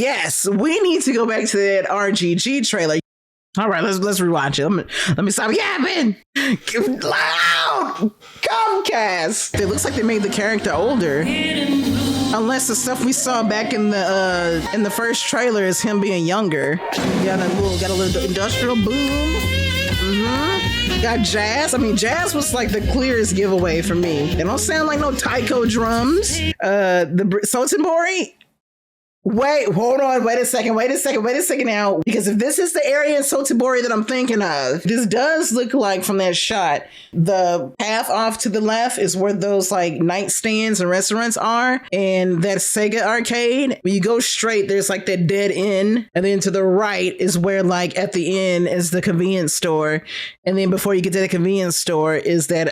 Yes, we need to go back to that RGG trailer. All right, let's rewatch it. Let me stop yapping. Loud Comcast. It looks like they made the character older, unless the stuff we saw back in the first trailer is him being younger. Got a little industrial boom. Got jazz. I mean, jazz was like the clearest giveaway for me. It don't sound like no taiko drums. The Sotenbori. Wait, hold on. Wait a second now. Because if this is the area in Sotenbori that I'm thinking of, this does look like from that shot, the path off to the left is where those like nightstands and restaurants are. And that SEGA arcade, when you go straight, there's like that dead end. And then to the right is where like at the end is the convenience store. And then before you get to the convenience store is that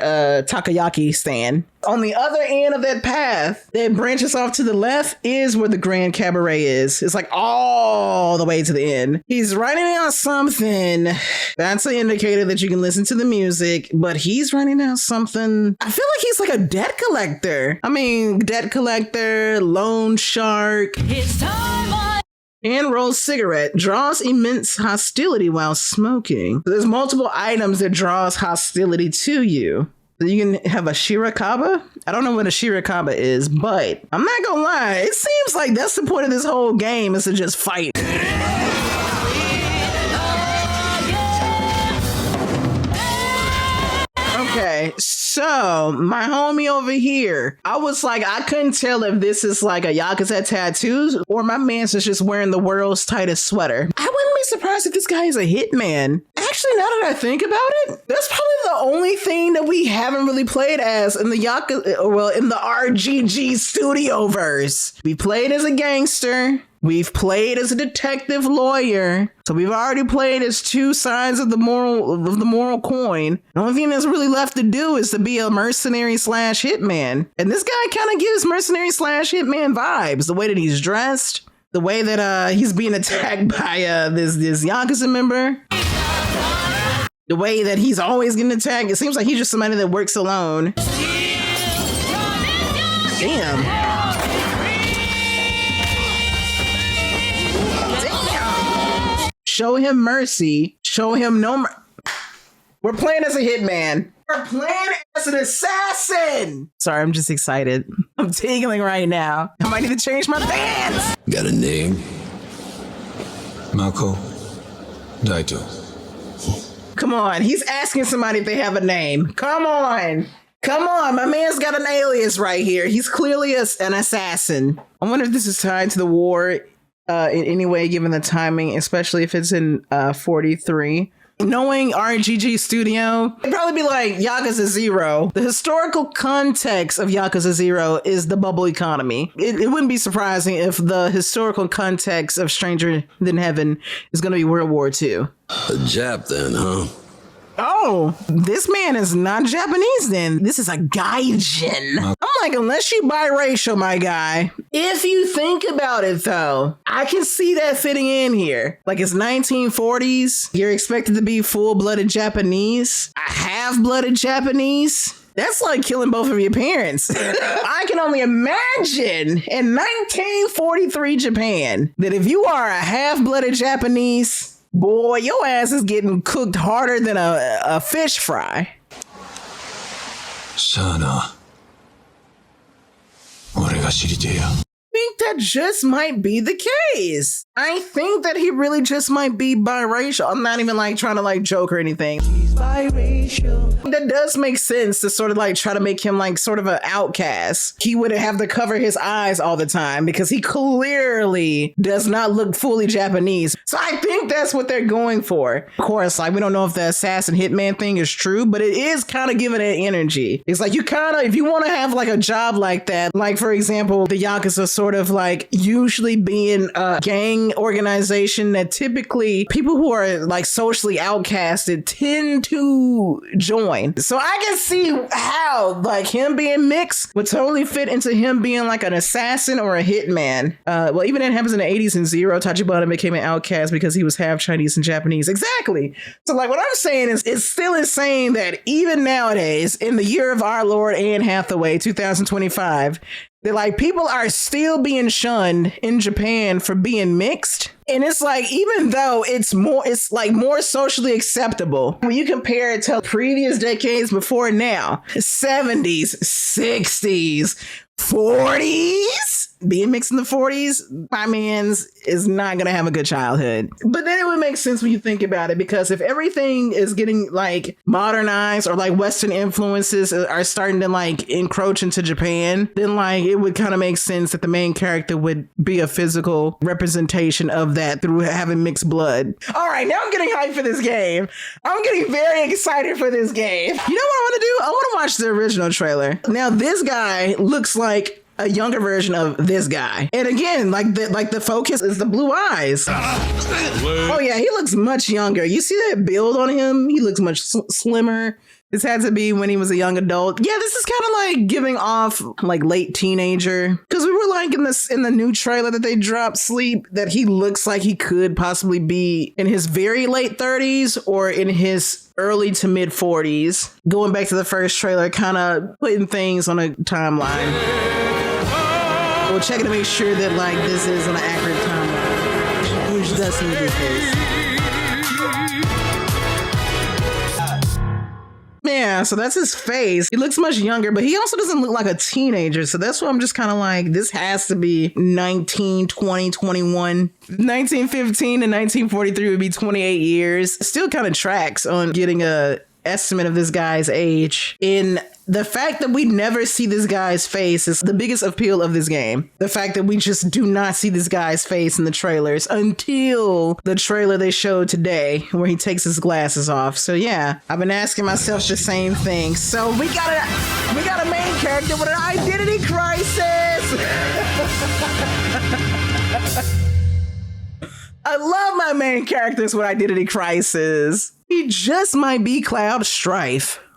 takoyaki stand. On the other end of that path that branches off to the left is where the Grand Cabaret is. It's like all the way to the end. He's writing out something. That's an indicator that you can listen to the music, but he's writing out something. I feel like he's like a debt collector. I mean, debt collector, loan shark. It's time. And rolls cigarette, draws immense hostility while smoking. There's multiple items that draws hostility to you. You can have a Shirakaba. I don't know what a Shirakaba is, but I'm not gonna lie. It seems like that's the point of this whole game, is to just fight. Okay, so my homie over here, I was like, I couldn't tell if this is like a Yakuza tattoo or my man's is just wearing the world's tightest sweater. I wouldn't be surprised if this guy is a hitman. Actually, now that I think about it, that's probably the only thing that we haven't really played as in the in the RGG Studio verse. We played as a gangster. We've played as a detective lawyer. So we've already played as two sides of the moral coin. The only thing that's really left to do is to be a mercenary / hitman. And this guy kind of gives mercenary / hitman vibes. The way that he's dressed, the way that he's being attacked by this Yakuza member. The way that he's always getting attacked. It seems like he's just somebody that works alone. Damn. Show him mercy. Show him no mercy. We're playing as a hitman. We're playing as an assassin. Sorry, I'm just excited. I'm tingling right now. I might need to change my pants. Got a name? Mako Daito. Come on. He's asking somebody if they have a name. Come on. My man's got an alias right here. He's clearly an assassin. I wonder if this is tied to the war in any way, given the timing, especially if it's in 43. Knowing RGG Studio, it'd probably be like Yakuza 0. The historical context of Yakuza 0 is the bubble economy. It wouldn't be surprising if the historical context of Stranger Than Heaven is going to be World War II. A Jap then, huh? Oh, this man is not Japanese then. This is a gaijin. I'm like, unless you biracial, my guy. If you think about it, though, I can see that fitting in here. Like, it's 1940s. You're expected to be full-blooded Japanese. A half-blooded Japanese. That's like killing both of your parents. I can only imagine in 1943 Japan that if you are a half-blooded Japanese, boy, your ass is getting cooked harder than a fish fry. Shana. I think that just might be the case. I think that he really just might be biracial. I'm not even like trying to like joke or anything. He's biracial. That does make sense to sort of like try to make him like sort of an outcast. He would have to cover his eyes all the time because he clearly does not look fully Japanese. So I think that's what they're going for. Of course, like we don't know if the assassin hitman thing is true, but it is kind of giving it energy. It's like you kind of, if you want to have like a job like that, like for example, the Yakuza sort of like usually being a gang organization that typically people who are like socially outcasted tend to join. So I can see how like him being mixed would totally fit into him being like an assassin or a hitman. Well, even that happens in the 80s in Zero. Tachibana became an outcast because he was half Chinese and Japanese. Exactly. So like what I'm saying is it's still insane that even nowadays in the year of our Lord Anne Hathaway 2025, They're like, people are still being shunned in Japan for being mixed. And it's like, even though it's like more socially acceptable when you compare it to previous decades before now, 70s, 60s, 40s, being mixed in the 40s, my man's is not going to have a good childhood. But then it would make sense when you think about it, because if everything is getting like modernized or like Western influences are starting to like encroach into Japan, then like it would kind of make sense that the main character would be a physical representation of that through having mixed blood. All right, now I'm getting hyped for this game. I'm getting very excited for this game. You know what I want to do? I want to watch the original trailer. Now this guy looks like a younger version of this guy. And again, like the focus is the blue eyes. Oh yeah, he looks much younger. You see that build on him? He looks much slimmer. This had to be when he was a young adult. Yeah, this is kind of like giving off like late teenager. Because we were like in the new trailer that they dropped, Sleep, that he looks like he could possibly be in his very late 30s or in his early to mid 40s. Going back to the first trailer, kind of putting things on a timeline. We'll check it to make sure that like this is on an accurate timeline, which does seem to be the case. Yeah, so that's his face. He looks much younger, but he also doesn't look like a teenager. So that's why I'm just kind of like, this has to be 19, 20, 21. 1915 to 1943 would be 28 years. Still kind of tracks on getting a estimate of this guy's age. In the fact that we never see this guy's face is the biggest appeal of this game. The fact that we just do not see this guy's face in the trailers until the trailer they showed today where he takes his glasses off. So yeah, I've been asking myself the same thing. So we got a main character with an identity crisis. I love my main characters with identity crisis. He just might be Cloud Strife.